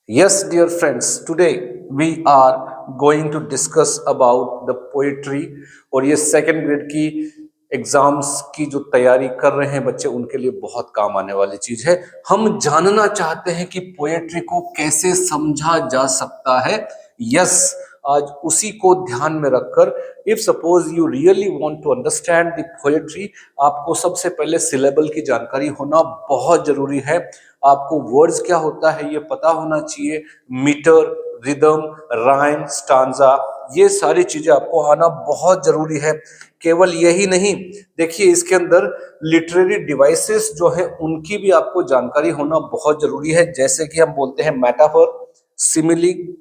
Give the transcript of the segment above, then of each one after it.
Yes, dear friends, today we are going to discuss about the poetry। और ये second grade की exams की जो तैयारी कर रहे हैं बच्चे, उनके लिए बहुत काम आने वाली चीज है। हम जानना चाहते हैं कि पोएट्री को कैसे समझा जा सकता है। यस, आज उसी को ध्यान में रखकर if suppose you really want to understand the poetry, आपको सबसे पहले सिलेबल की जानकारी होना बहुत जरूरी है। आपको वर्ड्स क्या होता है ये पता होना चाहिए, मीटर, रिदम, राइम, स्टांजा, ये सारी चीजें आपको आना बहुत जरूरी है। केवल यही नहीं, देखिए इसके अंदर लिटरेरी डिवाइसेस जो है उनकी भी आपको जानकारी होना बहुत जरूरी है। जैसे कि हम बोलते हैं मेटाफर, सिमिली,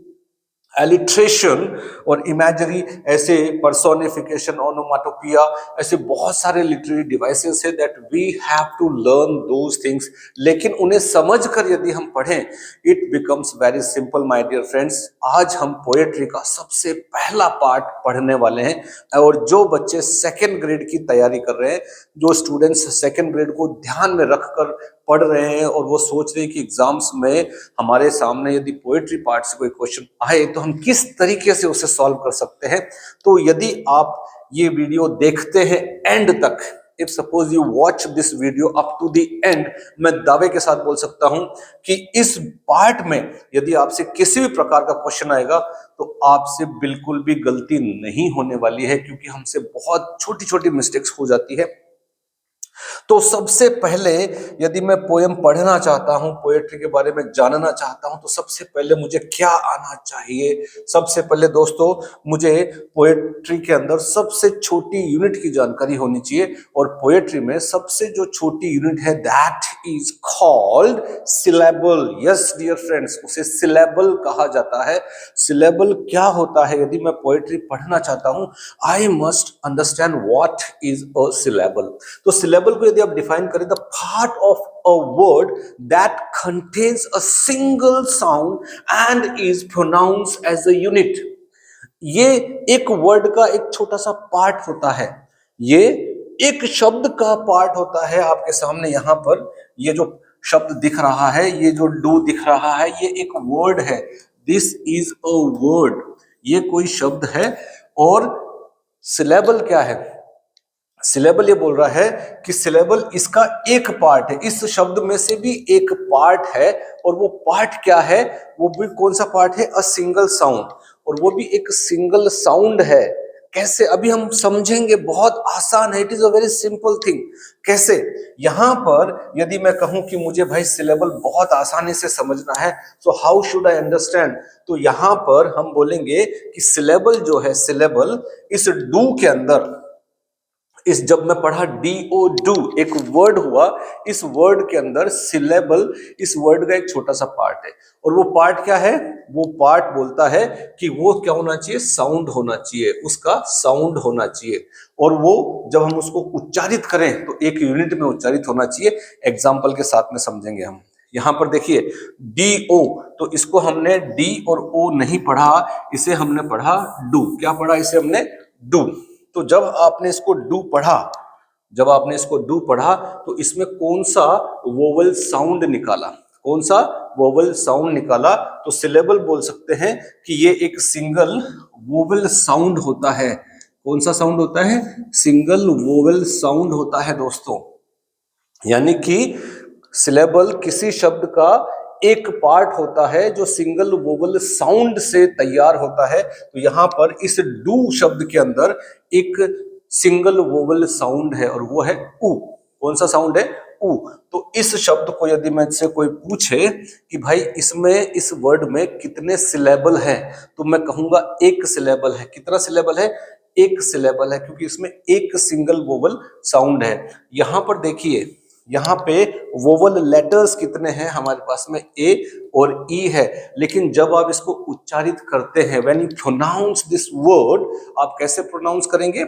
एलिट्रेशन और इमेजरी, ऐसे पर्सोनिफिकेशन, ओनोमाटोपिया, ऐसे बहुत सारे लिटरेरी डिवाइसेस है that we have to learn those things. लेकिन उन्हें समझकर यदि हम पढ़ें, it becomes very simple my dear friends. आज हम पोएट्री का सबसे पहला पार्ट पढ़ने वाले हैं। और जो बच्चे सेकेंड ग्रेड की तैयारी कर रहे हैं, जो स्टूडेंट्स सेकेंड ग्रेड को ध्यान में रखकर पढ़ रहे हैं और वो सोच रहे हैं कि एग्जाम्स में हमारे सामने यदि पोएट्री पार्ट से कोई क्वेश्चन आए तो हम किस तरीके से उसे सॉल्व कर सकते हैं, तो यदि आप ये वीडियो देखते हैं एंड तक, if suppose you watch this video up to the end, मैं दावे के साथ बोल सकता हूं कि इस पार्ट में यदि आपसे किसी भी प्रकार का क्वेश्चन आएगा तो आपसे बिल्कुल भी गलती नहीं होने वाली है, क्योंकि हमसे बहुत छोटी छोटी मिस्टेक्स हो जाती है। तो सबसे पहले यदि मैं पोयम पढ़ना चाहता हूं, पोएट्री के बारे में जानना चाहता हूं, तो सबसे पहले मुझे क्या आना चाहिए? सबसे पहले दोस्तों, मुझे पोएट्री के अंदर सबसे छोटी यूनिट की जानकारी होनी चाहिए। और पोएट्री में सबसे जो छोटी यूनिट है that is called syllable. Yes dear friends, उसे सिलेबल कहा जाता है। सिलेबल क्या होता है? यदि मैं पोएट्री पढ़ना चाहता हूं, I must understand what is a syllable. तो सिलेबल को यदि आप डिफाइन करें, the part of a word that contains a single sound and is pronounced as a unit. ये एक वर्ड का एक छोटा सा पार्ट होता है, ये एक शब्द का पार्ट होता है। आपके सामने यहां पर ये जो शब्द दिख रहा है, ये जो डू दिख रहा है, ये एक वर्ड है। दिस इज अ वर्ड, ये कोई शब्द है। और सिलेबल क्या है? सिलेबल ये बोल रहा है कि सिलेबल इसका एक पार्ट है, इस शब्द में से भी एक पार्ट है। और वो पार्ट क्या है? वो भी कौन सा पार्ट है? अ सिंगल साउंड, और वो भी एक सिंगल साउंड है। कैसे? अभी हम समझेंगे, बहुत आसान है, it is a very simple thing. कैसे? यहां पर यदि मैं कहूं कि मुझे भाई सिलेबल बहुत आसानी से समझना है, so how should I understand, तो यहां पर हम बोलेंगे कि सिलेबल जो है, सिलेबल इस डू के अंदर, इस जब मैं पढ़ा डी ओ डू, एक वर्ड हुआ, इस वर्ड के अंदर सिलेबल, इस वर्ड का एक छोटा सा पार्ट है। और वो पार्ट क्या है? वो पार्ट बोलता है कि वो क्या होना चाहिए? साउंड होना चाहिए, उसका साउंड होना चाहिए। और वो जब हम उसको उच्चारित करें तो एक यूनिट में उच्चारित होना चाहिए। एग्जाम्पल के साथ में समझेंगे हम। यहां पर देखिए डी ओ, तो इसको हमने डी और ओ नहीं पढ़ा, इसे हमने पढ़ा डू। क्या पढ़ा इसे हमने? डू। तो जब आपने इसको डू पढ़ा, जब आपने इसको डू पढ़ा, तो इसमें कौन सा वोवल साउंड निकाला? कौन सा वोवल साउंड निकाला? तो सिलेबल बोल सकते हैं कि ये एक सिंगल वोवल साउंड होता है। कौन सा साउंड होता है? सिंगल वोवल साउंड होता है दोस्तों। यानी कि सिलेबल किसी शब्द का एक पार्ट होता है जो सिंगल वोवल साउंड से तैयार होता है। तो यहां पर इस डू शब्द के अंदर एक सिंगल वोवल साउंड है, और वो है ऊ। कौन सा साउंड है? ऊ। तो इस शब्द को यदि मुझसे कोई पूछे कि भाई इसमें, इस वर्ड में कितने सिलेबल है, तो मैं कहूंगा एक सिलेबल है। कितना सिलेबल है? एक सिलेबल है, क्योंकि इसमें एक सिंगल वोवल साउंड है। यहां पर देखिए, यहाँ पे वोवल लेटर्स कितने हैं हमारे पास में? ए और ई है। लेकिन जब आप इसको उच्चारित करते हैं, when you pronounce this word, आप कैसे प्रोनाउंस करेंगे?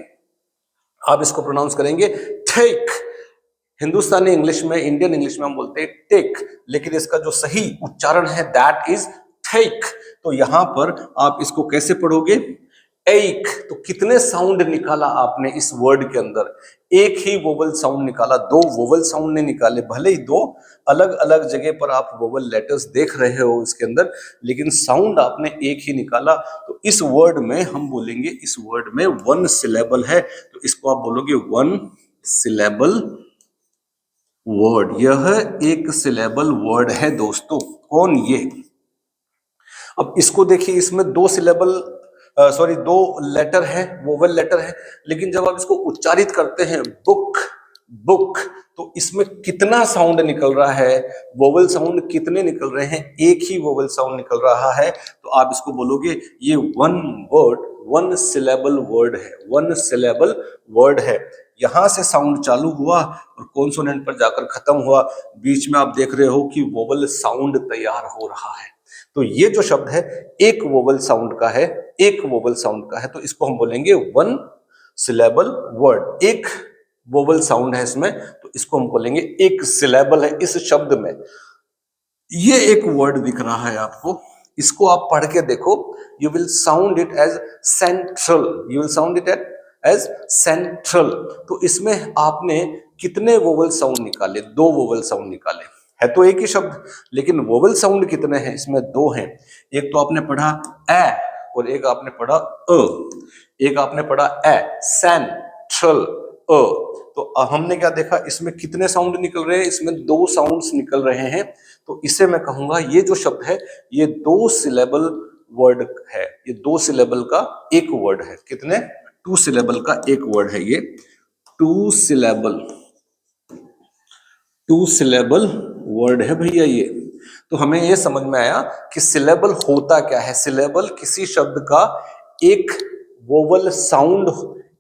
आप इसको प्रोनाउंस करेंगे टेक। हिंदुस्तानी इंग्लिश में, इंडियन इंग्लिश में हम बोलते हैं टेक, लेकिन इसका जो सही उच्चारण है दैट इज टेक। तो यहां पर आप इसको कैसे पढ़ोगे? एक, तो कितने साउंड निकाला आपने इस वर्ड के अंदर? एक ही वोवल साउंड निकाला, दो वोवल साउंड नहीं निकाले। भले ही दो अलग अलग जगह पर आप वोवल लेटर्स देख रहे हो इसके अंदर, लेकिन साउंड आपने एक ही निकाला। तो इस वर्ड में हम बोलेंगे, इस वर्ड में वन सिलेबल है, तो इसको आप बोलोगे वन सिलेबल वर्ड। यह एक सिलेबल वर्ड है दोस्तों। कौन? ये। अब इसको देखिए, इसमें दो सिलेबल सॉरी दो लेटर है, वोवल लेटर है, लेकिन जब आप इसको उच्चारित करते हैं बुक बुक, तो इसमें कितना साउंड निकल रहा है? वोवल साउंड कितने निकल रहे हैं? एक ही वोवल साउंड निकल रहा है। तो आप इसको बोलोगे ये one word, one syllable word है, वन सिलेबल वर्ड है। यहां से साउंड चालू हुआ और कॉन्सोनेंट पर जाकर खत्म हुआ। बीच में आप देख रहे हो कि वोवल साउंड तैयार हो रहा है। तो ये जो शब्द है एक वोवल साउंड का है, एक वोवल साउंड का है, तो इसको हम बोलेंगे वन सिलेबल वर्ड। एक वोवल साउंड है इसमें, तो इसको हम बोलेंगे एक सिलेबल है इस शब्द में। ये एक वर्ड दिख रहा है आपको, इसको आप पढ़ के देखो। You will sound it as central, you will sound it as central. तो इसमें आपने कितने वोवल साउंड निकाले? दो वोवल साउंड निकाले। है तो एक ही शब्द, लेकिन वोवल साउंड कितने हैं? इसमें दो हैं। एक तो आपने पढ़ा ए और एक आपने पढ़ा अ। एक आपने पढ़ा ए सेंट्रल अ। तो हमने क्या देखा, इसमें कितने साउंड निकल रहे हैं? इसमें दो साउंड्स निकल रहे हैं। तो इसे मैं कहूंगा ये जो शब्द है ये दो सिलेबल वर्ड है, ये दो सिलेबल का एक वर्ड है। कितने? टू सिलेबल का एक वर्ड है ये, two syllable, two syllable word है भैया ये। तो हमें ये समझ में आया कि सिलेबल होता क्या है। सिलेबल किसी शब्द का एक वोवल साउंड,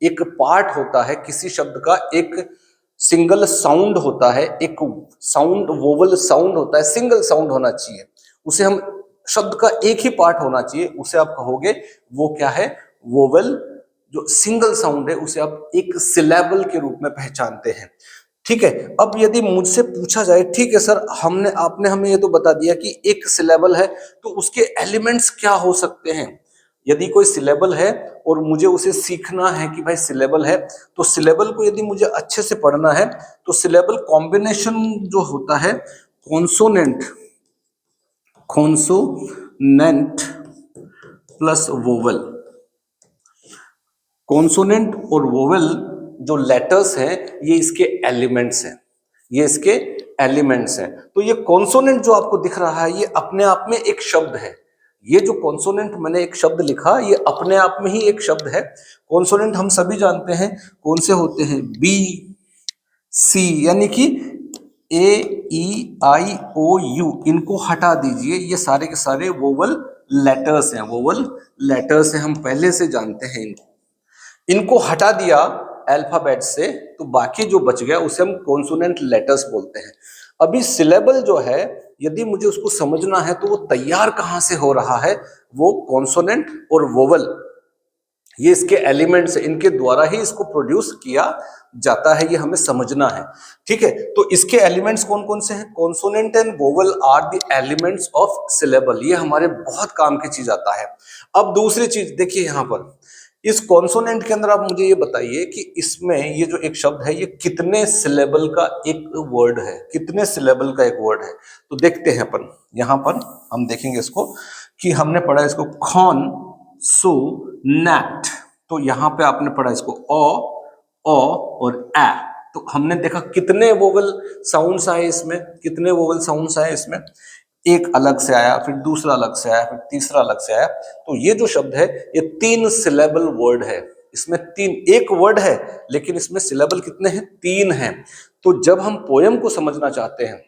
एक पार्ट होता है किसी शब्द का, एक सिंगल साउंड होता है, एक साउंड वोवल साउंड होता है, सिंगल साउंड होना चाहिए उसे। हम शब्द का एक ही पार्ट होना चाहिए, उसे आप कहोगे वो क्या है? वोवल। जो सिंगल साउंड है उसे आप एक सिलेबल के रूप में पहचानते हैं। ठीक है। अब यदि मुझसे पूछा जाए, ठीक है सर, हमने आपने हमें ये तो बता दिया कि एक सिलेबल है, तो उसके एलिमेंट्स क्या हो सकते हैं? यदि कोई सिलेबल है और मुझे उसे सीखना है कि भाई सिलेबल है, तो सिलेबल को यदि मुझे अच्छे से पढ़ना है तो सिलेबल कॉम्बिनेशन जो होता है consonant, consonant plus vowel. Consonant और वोवेल जो लेटर्स हैं ये इसके एलिमेंट्स हैं, ये इसके एलिमेंट्स हैं। तो ये कॉन्सोनेंट जो आपको दिख रहा है ये अपने आप में एक शब्द है। ये जो कॉन्सोनेंट मैंने एक शब्द लिखा ये अपने आप में ही एक शब्द है। कॉन्सोनेंट हम सभी जानते हैं कौन से होते हैं? बी सी, यानी कि ए ई आई ओ यू, इनको हटा दीजिए। ये सारे के सारे वोवल लेटर्स हैं, वोवल लेटर्स हैं, हम पहले से जानते हैं इनको। इनको हटा दिया अल्फाबेट से तो बाकी जो बच गया उसे हम कॉन्सोनेंट लेटर्स बोलते हैं। अभी सिलेबल जो है यदि मुझे उसको समझना है तो वो तैयार कहां से हो रहा है? वो कॉन्सोनेंट और वोवल, ये इसके एलिमेंट्स है, इनके द्वारा ही इसको प्रोड्यूस किया जाता है, ये हमें समझना है। ठीक है। तो इसके एलिमेंट्स कौन कौन से हैं? Consonant and vowel are the elements of syllable. ये हमारे बहुत काम की चीज आता है। अब दूसरी चीज देखिए, यहां पर इस कॉन्सोनेंट के अंदर आप मुझे ये बताइए कि इसमें ये जो एक शब्द है ये कितने सिलेबल का एक वर्ड है? कितने सिलेबल का एक वर्ड है? तो देखते हैं अपन, यहां पर हम देखेंगे इसको कि हमने पढ़ा इसको खॉन सो नैट। तो यहां पे आपने पढ़ा इसको ओ और ए। तो हमने देखा कितने वोवल साउंड्स आए इसमें, कितने वोवल साउंड्स आए इसमें। एक अलग से आया, फिर दूसरा अलग से आया, फिर तीसरा अलग से आया। तो ये जो शब्द है ये तीन सिलेबल वर्ड है। इसमें तीन, एक वर्ड है लेकिन इसमें सिलेबल कितने हैं? तीन हैं। तो जब हम पोयम को समझना चाहते हैं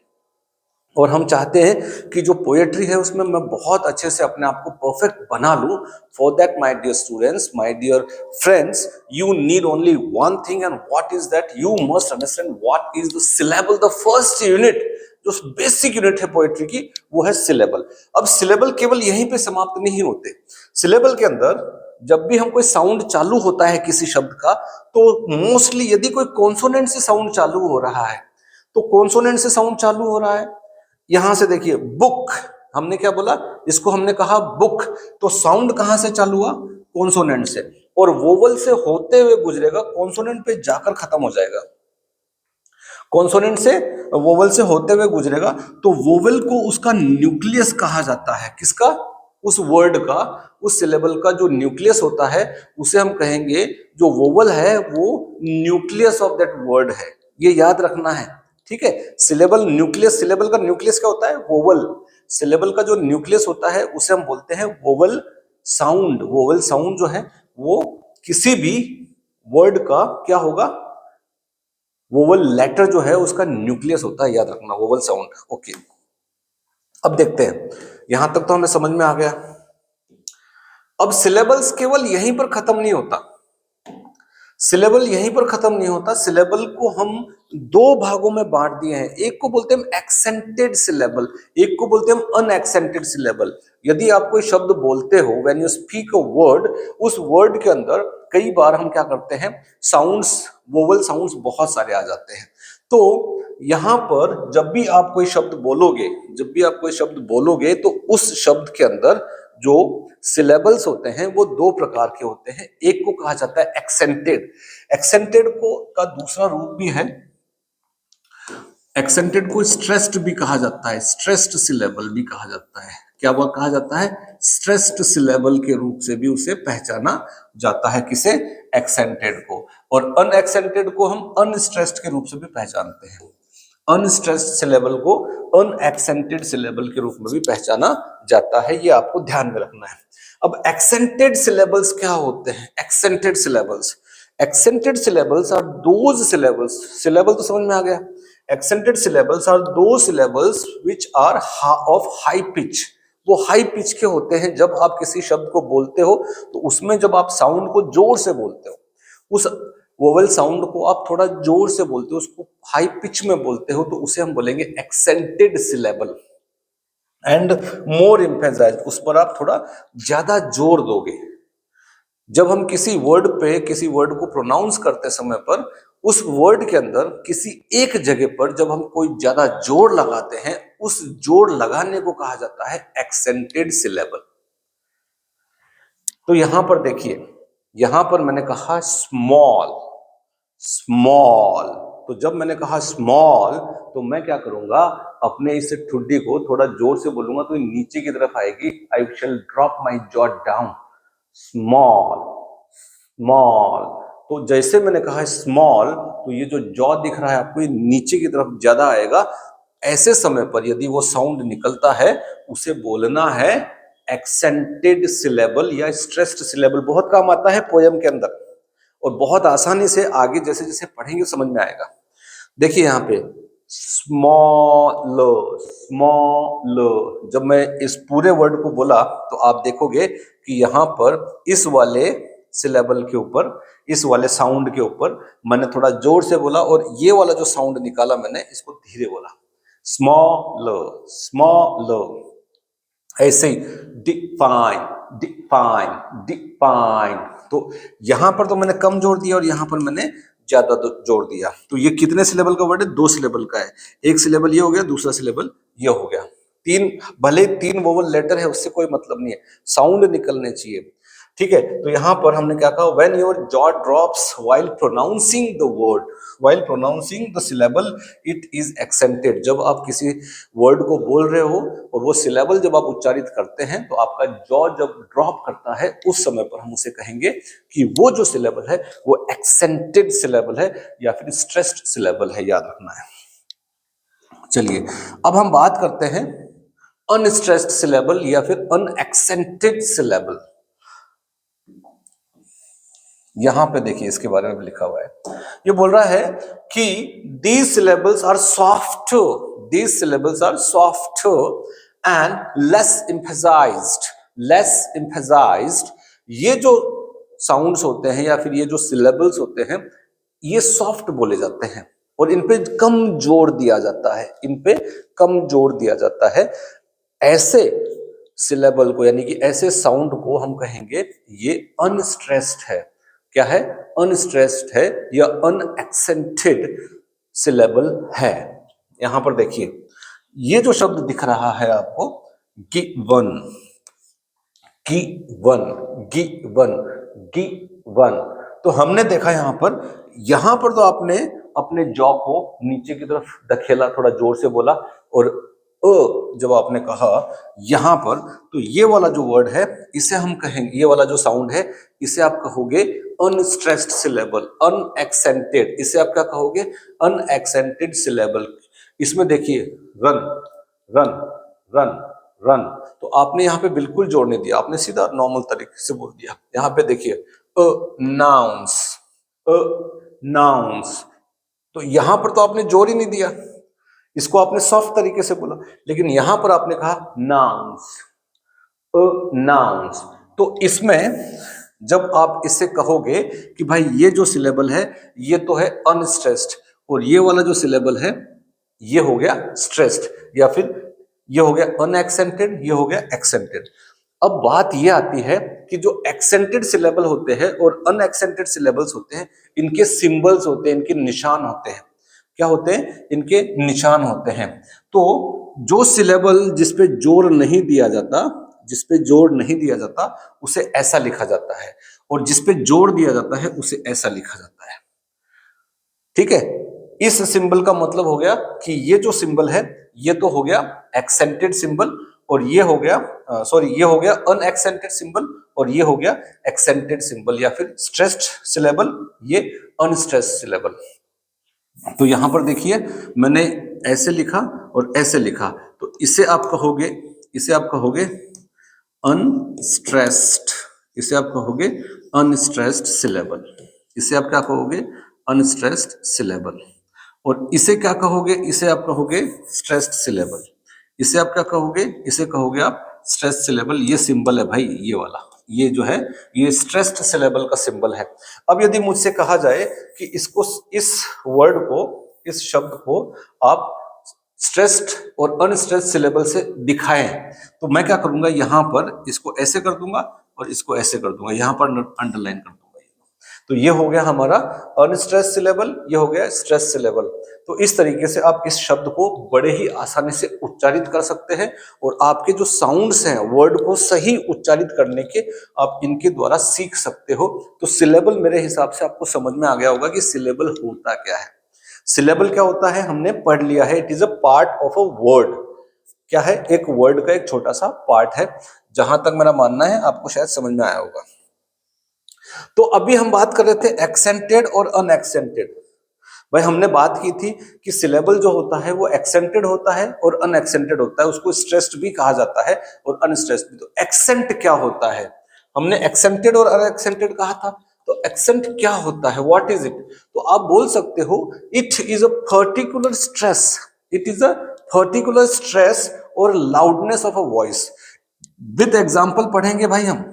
और हम चाहते हैं कि जो पोएट्री है उसमें मैं बहुत अच्छे से अपने आप को परफेक्ट बना लूं, for that my dear students, my dear friends, you need only one thing, and what is that? You must understand what is the syllable. The first unit, जो बेसिक यूनिट है पोएट्री की, वो है syllable. अब syllable केवल यहीं पे समाप्त नहीं होते। सिलेबल के अंदर जब भी हम कोई साउंड चालू होता है किसी शब्द का, तो मोस्टली यदि कोई कॉन्सोनेंट से साउंड चालू हो रहा है, तो कॉन्सोनेंट से साउंड चालू हो रहा है। यहां से देखिए बुक, हमने क्या बोला? इसको हमने कहा बुक, तो साउंड कहां से चालू हुआ? कॉन्सोनेंट से, और वोवल से होते हुए गुजरेगा, कॉन्सोनेंट पे जाकर खत्म हो जाएगा। कॉन्सोनेंट से वोवल से होते हुए गुजरेगा, तो वोवल को उसका न्यूक्लियस कहा जाता है। किसका? उस वर्ड का, उस सिलेबल का जो न्यूक्लियस होता है उसे हम कहेंगे, जो वोवल है वो न्यूक्लियस ऑफ दैट वर्ड है। ये याद रखना है, ठीक है। सिलेबल न्यूक्लियस, सिलेबल का न्यूक्लियस क्या होता है? वोवल। सिलेबल का जो न्यूक्लियस होता है उसे हम बोलते हैं वोवल साउंड। वोवल साउंड जो है वो किसी भी वर्ड का क्या होगा? वोवल लेटर जो है उसका न्यूक्लियस होता है, याद रखना, वोवल साउंड। ओके, अब देखते हैं, यहां तक तो हमें समझ में आ गया। अब सिलेबल्स केवल यहीं पर खत्म नहीं होता, सिलेबल यहीं पर खत्म नहीं होता। सिलेबल को हम दो भागों में बांट दिए हैं। एक को बोलते हैं हम एक्सेंटेड सिलेबल, एक को बोलते हैं हम अनएक्सेंटेड सिलेबल। यदि आप कोई शब्द बोलते हो, when you speak a word, उस वर्ड के अंदर कई बार हम क्या करते हैं, साउंड्स, वोवल साउंड्स बहुत सारे आ जाते हैं। तो यहां पर जब भी आप कोई शब्द बोलोगे, जब भी आप कोई शब्द बोलोगे, तो उस शब्द के अंदर जो सिलेबल्स होते हैं वो दो प्रकार के होते हैं। एक को कहा जाता है एक्सेंटेड, एक्सेंटेड को का दूसरा रूप भी है, एक्सेंटेड को स्ट्रेस्ड भी कहा जाता है, स्ट्रेस्ड सिलेबल भी कहा जाता है। क्या वो कहा जाता है? स्ट्रेस्ड सिलेबल के रूप से भी उसे पहचाना जाता है। किसे? एक्सेंटेड को। और अनएक्सेंटेड को हम अनस्ट्रेस्ड के रूप से भी पहचानते हैं। अनस्ट्रेस्ड सिलेबल को अनएक्सेंटेड सिलेबल के रूप में भी पहचाना जाता है, ये आपको ध्यान में रखना है। अब एक्सेंटेड सिलेबल्स क्या होते हैं? Accented syllables, accented syllables are those syllables, syllable तो समझ में आ गया। Accented syllables are those syllables which are of high pitch. वो हाई पिच के होते हैं। जब आप किसी शब्द को बोलते हो तो उसमें जब आप साउंड को जोर से बोलते हो, उस वोवल साउंड को आप थोड़ा जोर से बोलते हो, उसको हाई पिच में बोलते हो, तो उसे हम बोलेंगे accented syllable. And more emphasize, उस पर आप थोड़ा ज्यादा जोर दोगे। जब हम किसी वर्ड पे, किसी वर्ड को प्रोनाउंस करते समय पर, उस वर्ड के अंदर किसी एक जगह पर जब हम कोई ज्यादा जोर लगाते हैं, उस जोर लगाने को कहा जाता है एक्सेंटेड सिलेबल। तो यहां पर देखिए, यहां पर मैंने कहा स्मॉल, स्मॉल। तो जब मैंने कहा स्मॉल, तो मैं क्या करूंगा, अपने इस ठुड्डी को थोड़ा जोर से बोलूंगा तो नीचे की तरफ आएगी। I shall drop my jaw down, small, small. तो जैसे मैंने कहा स्मॉल, तो ये जो जॉ दिख रहा है आपको, ये नीचे की तरफ ज्यादा आएगा। ऐसे समय पर यदि वो साउंड निकलता है, उसे बोलना है एक्सेंटेड सिलेबल या स्ट्रेस्ड सिलेबल। बहुत काम आता है पोयम के अंदर, और बहुत आसानी से आगे जैसे जैसे पढ़ेंगे समझ में आएगा। देखिए यहाँ पे स्मॉल, स्मॉल, जब मैं इस पूरे वर्ड को बोला तो आप देखोगे कि यहाँ पर इस वाले सिलेबल के ऊपर, इस वाले साउंड के ऊपर मैंने थोड़ा जोर से बोला, और ये वाला जो साउंड निकाला मैंने, इसको धीरे बोला, स्मॉल, स्मॉल। ऐसे ही डिफाइन, डिफाइन, डिफाइन। तो यहां पर तो मैंने कम जोर दिया और यहां पर मैंने ज्यादा जोर दिया। तो ये कितने सिलेबल का वर्ड है? दो सिलेबल का है। एक सिलेबल ये हो गया, दूसरा सिलेबल ये हो गया। तीन, भले तीन वोवल लेटर है, उससे कोई मतलब नहीं है, साउंड निकलने चाहिए, ठीक है। तो यहां पर हमने क्या कहा, when your jaw drops while pronouncing the word, while pronouncing the syllable, it is accented. जब आप किसी वर्ड को बोल रहे हो और वो सिलेबल जब आप उच्चारित करते हैं, तो आपका जॉ जब ड्रॉप करता है, उस समय पर हम उसे कहेंगे कि वो जो सिलेबल है वो एक्सेंटेड सिलेबल है या फिर स्ट्रेस्ड सिलेबल है, याद रखना है। चलिए अब हम बात करते हैं अनस्ट्रेस्ड सिलेबल या फिर अनएक्सेंटेड सिलेबल। यहां पे देखिए इसके बारे में भी लिखा हुआ है। ये बोल रहा है कि these syllables are soft, these syllables are soft and less emphasized, less emphasized। ये जो साउंड्स होते हैं या फिर ये जो सिलेबल्स होते हैं, ये सॉफ्ट बोले जाते हैं और इन पे कम जोर दिया जाता है, इन पे कम जोर दिया जाता है। ऐसे सिलेबल को, यानी कि ऐसे साउंड को हम कहेंगे ये अनस्ट्रेस्ड है। क्या है? अनस्ट्रेस्ड है या अनएक्सेंटेड सिलेबल है। यहां पर देखिए, ये जो शब्द दिख रहा है आपको, गिवन, गिवन, गिवन, गिवन। तो हमने देखा यहां पर तो आपने अपने जॉ को नीचे की तरफ धकेला, थोड़ा जोर से बोला, और जब आपने कहा यहां पर, तो ये वाला जो वर्ड है इसे हम कहेंगे, ये वाला जो साउंड है इसे आप कहोगे अनस्ट्रेस्ड सिलेबल, अनएक्सेंटेड। इसे आप क्या कहोगे? Unaccented syllable. इसमें देखिए रन, रन, रन, रन, तो आपने यहाँ पे बिल्कुल जोड़ नहीं दिया, आपने सीधा नॉर्मल तरीके से बोल दिया। यहाँ पे देखिए अ नाउंस, अ नाउंस, तो यहां पर तो आपने जोर ही नहीं दिया, इसको आपने सॉफ्ट तरीके से बोला, लेकिन यहां पर आपने कहा नाउंस, नाउंस। तो इसमें जब आप इससे कहोगे कि भाई ये जो सिलेबल है ये तो है अनस्ट्रेस्ड, और ये वाला जो सिलेबल है ये हो गया स्ट्रेस्ड, या फिर ये हो गया अनएक्सेंटेड, ये हो गया एक्सेंटेड। अब बात ये आती है कि जो एक्सेंटेड सिलेबल होते हैं और अनएक्सेंटेड सिलेबल्स होते हैं, इनके सिंबल्स होते हैं, इनके निशान होते हैं। क्या होते हैं? इनके निशान होते हैं। तो जो सिलेबल जिसपे जोर नहीं दिया जाता, जिसपे जोर नहीं दिया जाता उसे ऐसा लिखा जाता है, और जिसपे जोर दिया जाता है उसे ऐसा लिखा जाता है। ठीक है, इस सिंबल का मतलब हो गया कि ये जो सिंबल है ये तो हो गया एक्सेंटेड सिंबल, और ये हो गया ये हो गया अनएक्सेंटेड सिंबल, और ये हो गया एक्सेंटेड सिंबल, या फिर स्ट्रेस्ड सिलेबल, ये अनस्ट्रेस्ड सिलेबल। तो यहां पर देखिए मैंने ऐसे लिखा और ऐसे लिखा, तो इसे आप कहोगे, इसे आप कहोगे अनस्ट्रेस्ड, इसे आप कहोगे अनस्ट्रेस्ड सिलेबल, इसे आप क्या कहोगे? Unstressed syllable. और इसे क्या कहोगे? इसे आप कहोगे स्ट्रेस्ड सिलेबल। इसे आप क्या कहोगे? इसे कहोगे आप स्ट्रेस्ड सिलेबल। ये सिंबल है भाई, ये वाला, ये जो है ये स्ट्रेस्ड सिलेबल का सिंबल है। अब यदि मुझसे कहा जाए कि इसको, इस वर्ड को, इस शब्द को आप स्ट्रेस्ड और अनस्ट्रेस्ड सिलेबल से दिखाएं, तो मैं क्या करूंगा? यहां पर इसको ऐसे कर दूंगा और इसको ऐसे कर दूंगा, यहां पर अंडरलाइन कर दूंगा। तो ये हो गया हमारा अनस्ट्रेस्ड सिलेबल, ये हो गया स्ट्रेस्ड सिलेबल। तो इस तरीके से आप इस शब्द को बड़े ही आसानी से उच्चारित कर सकते हैं, और आपके जो साउंड्स हैं वर्ड को सही उच्चारित करने के, आप इनके द्वारा सीख सकते हो। तो सिलेबल मेरे हिसाब से आपको समझ में आ गया होगा कि सिलेबल होता क्या है। सिलेबल क्या होता है हमने पढ़ लिया है, it is a part of a word. क्या है? एक वर्ड का एक छोटा सा पार्ट है। जहां तक मेरा मानना है आपको शायद समझ में आया होगा। तो अभी हम बात कर रहे थे एक्सेंटेड और अनएक्सेंटेड। भाई हमने बात की थी कि सिलेबल जो होता है वो एक्सेंटेड होता है और अनएक्सेंटेड होता है, उसको स्ट्रेस्ड भी कहा जाता है और अनस्ट्रेस्ड भी। तो एक्सेंट क्या होता है? हमने एक्सेंटेड और अनएक्सेंटेड कहा था, तो एक्सेंट क्या होता है? What is it? तो आप बोल सकते हो it is a particular stress, it is a particular stress और loudness of a voice. With example पढ़ेंगे भाई हम,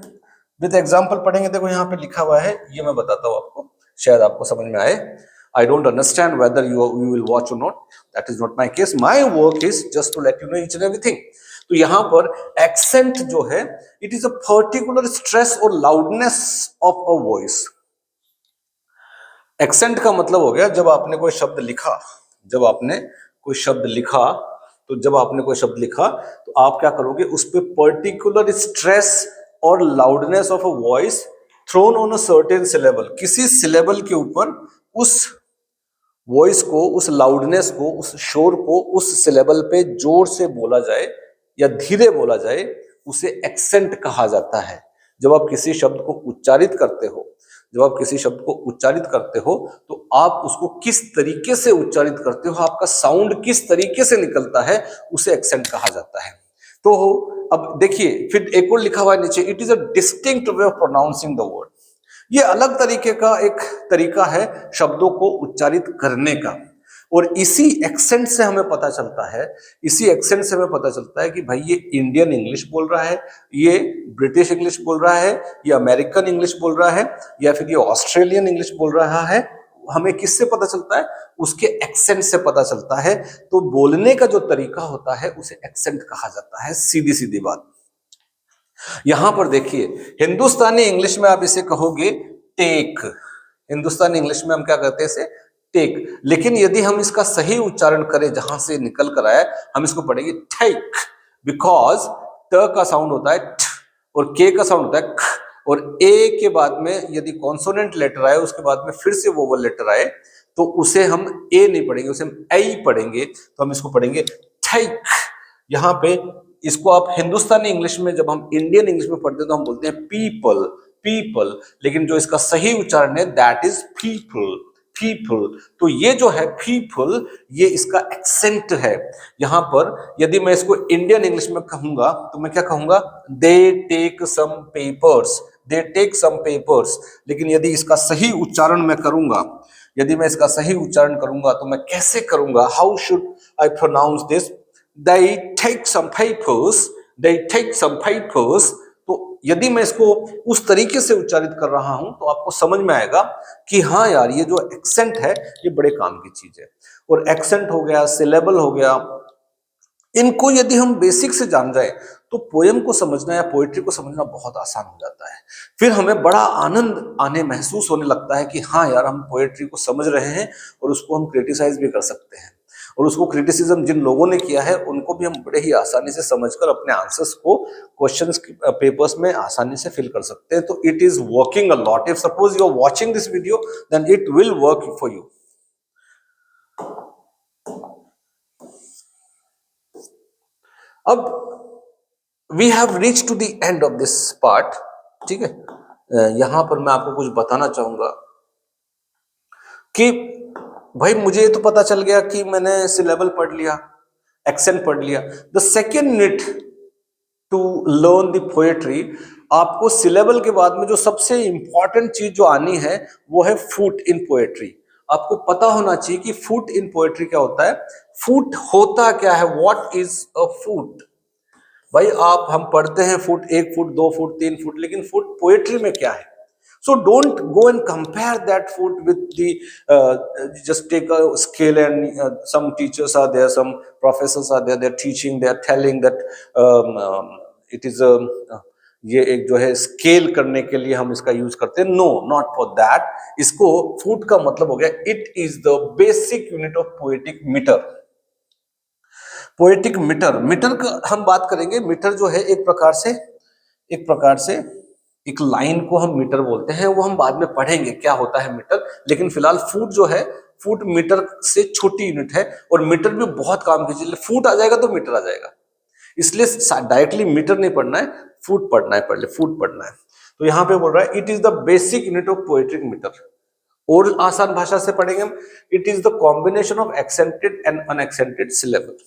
विद एग्जाम्पल पढ़ेंगे। देखो यहाँ पे लिखा हुआ है, ये मैं बताता हूँ आपको, शायद आपको समझ में आए। I don't understand whether you will watch or not. That is not my case. My work is just to let you know each and everything. तो यहाँ पर accent जो है, it is a particular stress or loudness of a voice. Accent का मतलब हो गया जब आपने कोई शब्द लिखा, जब आपने कोई शब्द लिखा, तो जब आपने कोई शब्द लिखा तो आप क्या करोगे? उस पर पर्टिकुलर स्ट्रेस और loudness of a voice thrown on a certain syllable, किसी सिलेबल के ऊपर उस वॉइस को, उस लाउडनेस को, उस शोर को उस सिलेबल पे जोर से बोला जाए या धीरे बोला जाए, उसे एक्सेंट कहा जाता है। जब आप किसी शब्द को उच्चारित करते हो, जब आप किसी शब्द को उच्चारित करते हो तो आप उसको किस तरीके से उच्चारित करते हो, आपका साउंड किस तरीके से निकलता है, उसे एक्सेंट कहा जाता है। तो अब देखिए फिर एक और लिखा हुआ है नीचे, it is a distinct way of pronouncing the word. ये अलग तरीके का एक तरीका है शब्दों को उच्चारित करने का, और इसी एक्सेंट से हमें पता चलता है, इसी एक्सेंट से हमें पता चलता है कि भाई ये इंडियन इंग्लिश बोल रहा है, ये ब्रिटिश इंग्लिश बोल रहा है, ये अमेरिकन इंग्लिश बोल रहा है, या फिर ये ऑस्ट्रेलियन इंग्लिश बोल रहा है। हमें किससे पता चलता है? उसके एक्सेंट से पता चलता है। तो बोलने का जो तरीका होता है उसे एक्सेंट कहा जाता है, सीधी सीधी बात। यहां पर देखिए हिंदुस्तानी इंग्लिश में आप इसे कहोगे टेक, हिंदुस्तानी इंग्लिश में हम क्या कहते हैं? इसे टेक। लेकिन यदि हम इसका सही उच्चारण करें, जहां से निकल कर आए, हम इसको पढ़ेंगे टेक, बिकॉज ट का साउंड होता है ठ और के का साउंड होता है ख, और ए के बाद में यदि कॉन्सोनेंट लेटर आए उसके बाद में फिर से वोवल लेटर आए तो उसे हम ए नहीं पढ़ेंगे, उसे हम ऐ पढ़ेंगे। तो हम इसको पढ़ेंगे थैक। यहाँ पे इसको आप हिंदुस्तानी इंग्लिश में, जब हम इंडियन इंग्लिश में पढ़ते हैं तो हम बोलते हैं पीपल, पीपल, लेकिन जो इसका सही उच्चारण है दैट इज पीपल, पीपल। तो ये जो है पीपल, ये इसका एक्सेंट है। यहां पर यदि मैं इसको इंडियन इंग्लिश में कहूंगा तो मैं क्या कहूंगा, they take some papers, they take some papers. लेकिन यदि इसका सही उच्चारण मैं करूंगा, यदि मैं इसका सही उच्चारण करूंगा तो मैं कैसे करूंगा, how should I pronounce this, they take some papers, they take some papers। तो यदि मैं इसको उस तरीके से उच्चारित कर रहा हूं तो आपको समझ में आएगा कि हाँ यार, ये जो एक्सेंट है ये बड़े काम की चीज है। और एक्सेंट हो गया, सिलेबल हो गया, इनको यदि हम बेसिक से जान जाए तो पोयम को समझना या पोएट्री को समझना बहुत आसान हो जाता है। फिर हमें बड़ा आनंद आने महसूस होने लगता है कि हाँ यार, हम पोएट्री को समझ रहे हैं और उसको हम क्रिटिसाइज भी कर सकते हैं। और उसको क्रिटिसिज्म जिन लोगों ने किया है उनको भी हम बड़े ही आसानी से समझकर अपने आंसर्स को क्वेश्चंस पेपर्स में आसानी से फिल कर सकते हैं। तो it is working a lot. If suppose you are watching this video then it will work for you. अब we have reach to the end of this part. ठीक है, यहां पर मैं आपको कुछ बताना चाहूंगा कि भाई मुझे तो पता चल गया कि मैंने सिलेबल पढ़ लिया, एक्सेंट पढ़ लिया। The second need to learn the poetry, आपको सिलेबल के बाद में जो सबसे इंपॉर्टेंट चीज जो आनी है वो है फूट इन पोएट्री। आपको पता होना चाहिए कि फूट इन पोएट्री क्या होता है, फूट होता क्या है, व्हाट इज अ फूट। भाई हम पढ़ते हैं फुट, 1 फुट 2 फुट 3 फुट, लेकिन फुट पोएट्री में क्या है। So don't go and compare that foot with the just take a scale and some teachers are there, some professors are there, they are teaching, they are telling that it is ये एक जो है scale करने के लिए हम इसका use करते हैं। No, not for that. इसको फुट का मतलब हो गया it is the basic unit of poetic metre. Poetic metre, metre का हम बात करेंगे। मीटर जो है एक प्रकार से एक लाइन को हम मीटर बोलते हैं, वो हम बाद में पढ़ेंगे क्या होता है मीटर। लेकिन फिलहाल फुट जो है, फुट मीटर से छोटी यूनिट है और मीटर भी बहुत काम की चीज है। फुट आ जाएगा तो मीटर आ जाएगा, इसलिए डायरेक्टली मीटर नहीं पढ़ना है, फुट पढ़ना है, पढ़ ले फुट पढ़ना है। तो यहां पे बोल रहा है it is the basic unit of poetic meter. और आसान भाषा से पढ़ेंगे हम, it is the combination of accented and unaccented syllable.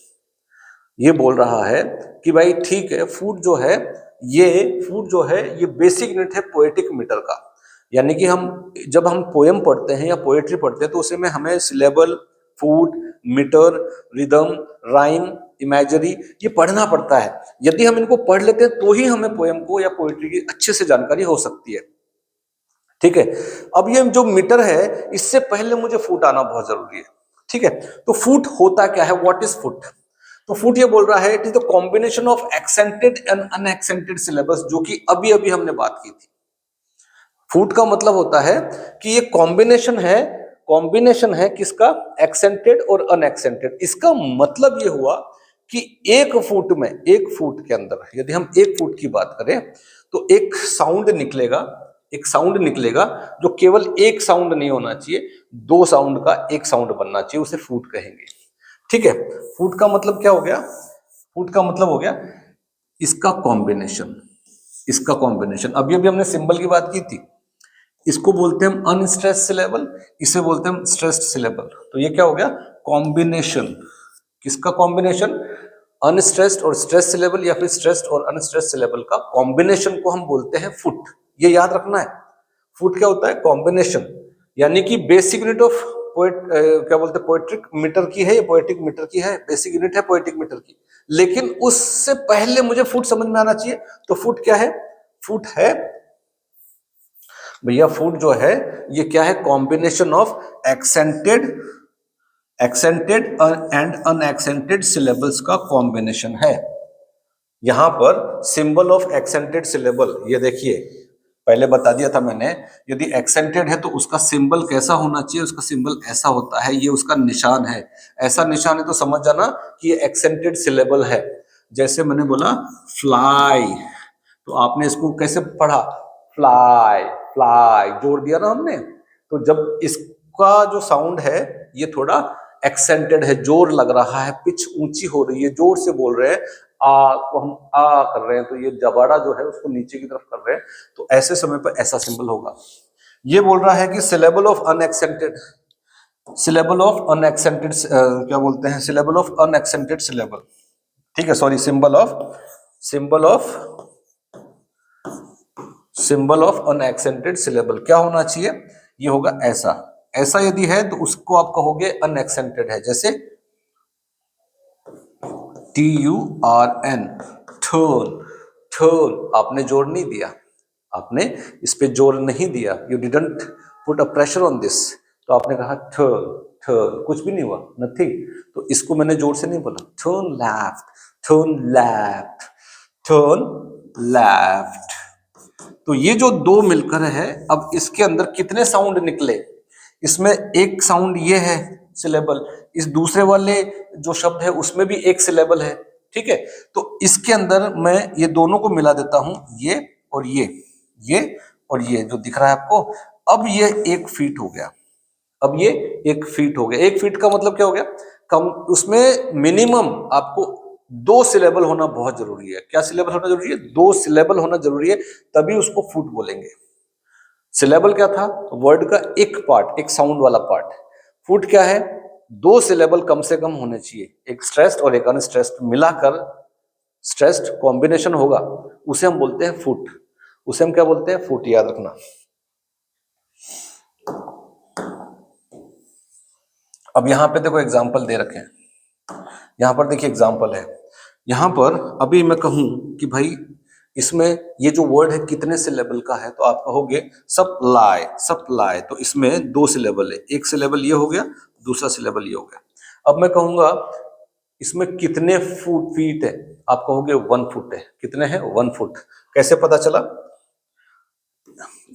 ये बोल रहा है कि भाई ठीक है, फूट जो है ये बेसिक यूनिट है पोएटिक मीटर का। यानी कि जब हम पोएम पढ़ते हैं या पोएट्री पढ़ते हैं तो उसे में हमें सिलेबल, फूट, मीटर, रिदम, राइम, इमेजरी ये पढ़ना पड़ता है। यदि हम इनको पढ़ लेते हैं तो ही हमें पोएम को या पोएट्री की अच्छे से जानकारी हो सकती है। ठीक है, अब ये जो मीटर है इससे पहले मुझे फूट आना बहुत जरूरी है। ठीक है, तो फूट होता क्या है, व्हाट इज फूट। तो फूट ये बोल रहा है it is the combination of accented and unaccented syllabus, जो कि अभी अभी हमने बात की थी। फूट का मतलब होता है कि ये कॉम्बिनेशन है किसका, एक्सेंटेड और अनएक्सेंटेड। इसका मतलब ये हुआ कि एक फुट के अंदर यदि हम 1 फुट की बात करें तो एक साउंड निकलेगा जो केवल एक साउंड नहीं होना चाहिए, 2 साउंड का एक साउंड बनना चाहिए, उसे फूट कहेंगे। ठीक है, फूट का मतलब क्या हो गया, फूट का मतलब हो गया इसका कॉम्बिनेशन। अभी अभी हमने सिंबल की बात की थी, इसको बोलते हैं हम अनस्ट्रेस्ड सिलेबल, इसे बोलते हैं हम स्ट्रेस्ड सिलेबल। तो ये क्या हो गया, कॉम्बिनेशन। किसका कॉम्बिनेशन, अनस्ट्रेस्ड और स्ट्रेस्ड सिलेबल, या फिर स्ट्रेस्ड और अनस्ट्रेस्ड सिलेबल का कॉम्बिनेशन को हम बोलते हैं फुट। ये याद रखना है, फुट क्या होता है, कॉम्बिनेशन। यानी कि बेसिक यूनिट ऑफ क्या बोलते हैं, पोएट्रिक मीटर की है, ये पोएटिक मीटर की है, बेसिक यूनिट है पोएटिक मीटर की। लेकिन उससे पहले मुझे फुट समझ में आना चाहिए। तो फुट क्या है, फुट है भैया, फुट जो है ये क्या है, combination of accented and unaccented syllables का कॉम्बिनेशन है। यहां पर सिंबल ऑफ एक्सेंटेड सिलेबल, ये देखिए पहले बता दिया था मैंने, यदि एक्सेंटेड है तो उसका सिंबल कैसा होना चाहिए, उसका सिंबल ऐसा होता है, ये उसका निशान है। ऐसा निशान है तो समझ जाना कि ये एक्सेंटेड सिलेबल है। जैसे मैंने बोला फ्लाई, तो आपने इसको कैसे पढ़ा, फ्लाई, फ्लाई जोड़ दिया ना हमने। तो जब इसका जो साउंड है ये थोड़ा एक्सेंटेड है, जोर लग रहा है, पिच ऊंची हो रही है, जोर से बोल रहे हैं, आ को हम आ कर रहे हैं, तो ये जबाड़ा जो है उसको नीचे की तरफ कर रहे हैं, तो ऐसे समय पर ऐसा सिंबल होगा। ये बोल रहा है कि syllable of unaccented, syllable of unaccented, क्या बोलते हैं, सिलेबल ऑफ अनएक्सेंटेड सिलेबल, ठीक है, sorry, symbol of, symbol of unaccented syllable क्या होना चाहिए, ये होगा ऐसा, ऐसा यदि है तो उसको आप कहोगे अनएक्सेंटेड है, जैसे TURN, ठर्न, ठर्न, आपने जोर नहीं दिया, आपने इस पे जोर नहीं दिया, you didn't put a pressure on this, तो आपने कहा ठर्न, ठर्न, कुछ भी नहीं हुआ, नथिंग, तो इसको मैंने जोर से नहीं बोला, turn left, turn left, turn left. तो ये जो दो मिलकर है, अब इसके अंदर कितने साउंड निकले, इसमें एक साउंड ये है सिलेबल, इस दूसरे वाले जो शब्द है उसमें भी एक सिलेबल है, ठीक है, तो इसके अंदर मैं ये दोनों को मिला देता हूं, ये और ये और ये जो दिख रहा है आपको, अब ये 1 फीट हो गया, अब ये 1 फीट हो गया। 1 फीट का मतलब क्या हो गया, कम, उसमें मिनिमम आपको 2 सिलेबल होना बहुत जरूरी है। क्या सिलेबल होना जरूरी है, 2 सिलेबल होना जरूरी है, तभी उसको फुट बोलेंगे। सिलेबल क्या था, वर्ड का एक पार्ट, एक साउंड वाला पार्ट। फुट क्या है, 2 सिलेबल कम से कम होने चाहिए, एक स्ट्रेस्ड और एक अनस्ट्रेस्ड मिलाकर स्ट्रेस्ड कॉम्बिनेशन होगा, उसे हम बोलते हैं फुट, उसे हम क्या बोलते हैं, फुट, याद रखना। अब यहां पे देखो एग्जाम्पल दे रखे हैं, यहां पर देखिए एग्जाम्पल है, यहां पर अभी मैं कहूं कि भाई इसमें ये जो वर्ड है कितने सिलेबल का है, तो आप कहोगे सप्लाई, सप्लाई, तो इसमें 2 सिलेबल है, एक सिलेबल ये हो गया, दूसरा सिलेबल ये हो गया। अब मैं कहूंगा इसमें कितने फीट है, आप कहोगे 1 फुट है, कितने हैं, 1 फुट, कैसे पता चला,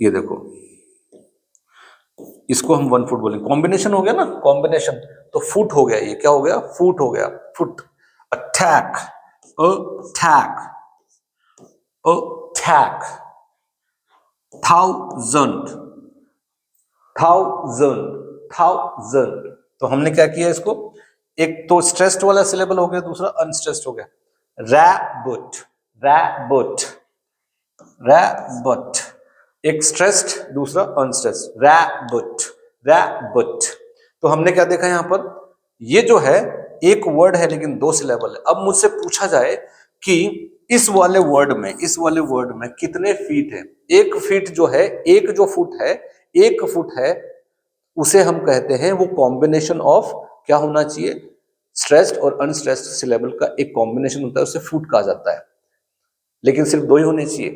ये देखो, इसको हम 1 फुट बोलेंगे, कॉम्बिनेशन हो गया ना, कॉम्बिनेशन, तो फुट हो गया, ये क्या हो गया, फुट हो गया, foot. Attack, attack, attack, thousand, thousand, thousand, तो हमने क्या किया इसको, एक तो स्ट्रेस्ड वाला सिलेबल हो गया, दूसरा अनस्ट्रेस्ड हो गया, रैबिट, रैबिट, रैबिट, एक स्ट्रेस्ड दूसरा अनस्ट्रेस्ड, रैबिट, रैबिट। तो हमने क्या देखा यहां पर, ये जो है एक वर्ड है लेकिन 2 सिलेबल है। अब मुझसे पूछा जाए कि इस वाले वर्ड में, इस वाले वर्ड में कितने फीट है, 1 फीट जो है, एक जो फुट है, 1 फुट है, उसे हम कहते हैं, वो कॉम्बिनेशन ऑफ क्या होना चाहिए, स्ट्रेस्ड और अनस्ट्रेस्ड सिलेबल का एक कॉम्बिनेशन होता है, उसे फुट कहा जाता है। लेकिन सिर्फ 2 ही होने चाहिए,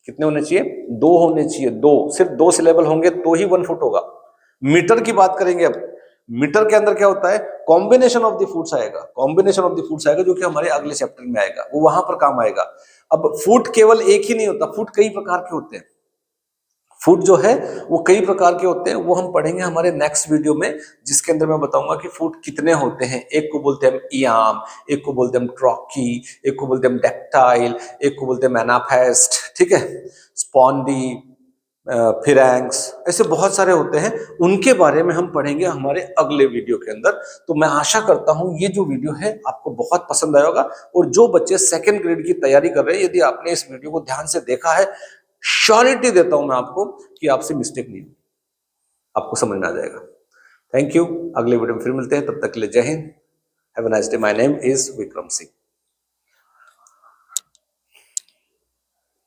कितने होने चाहिए, 2 होने चाहिए, 2, सिर्फ 2 सिलेबल होंगे तो ही 1 फुट होगा। मीटर की बात करेंगे अब, मीटर के अंदर क्या होता है, कॉम्बिनेशन ऑफ द फुट्स आएगा, कॉम्बिनेशन ऑफ द फुट्स आएगा, जो कि हमारे अगले चैप्टर में आएगा, वो वहां पर काम आएगा। अब फुट केवल एक ही नहीं होता, फुट कई प्रकार के होते हैं, फुट जो है वो कई प्रकार के होते हैं, वो हम पढ़ेंगे हमारे नेक्स्ट वीडियो में, जिसके अंदर मैं बताऊंगा कि फुट कितने होते हैं। एक को बोलते हैं हम इयाम, एक को बोलते हैं हम ट्रॉकी, एक को बोलते हैं हम डेक्टाइल, एक को बोलते हैं मैनाफेस्ट, ठीक है, स्पॉन्डी, फिरैंक्स, ऐसे बहुत सारे होते हैं, उनके बारे में हम पढ़ेंगे हमारे अगले वीडियो के अंदर। तो मैं आशा करता हूं ये जो वीडियो है आपको बहुत पसंद आया होगा, और जो बच्चे 2nd ग्रेड की तैयारी कर रहे हैं, यदि आपने इस वीडियो को ध्यान से देखा है, श्योरिटी देता हूं मैं आपको कि आपसे मिस्टेक नहीं होगी, आपको समझ में आ जाएगा। थैंक यू, अगले वीडियो में फिर मिलते हैं, तब तक के लिए जय Hind, have a nice day, my name is Vikram Singh.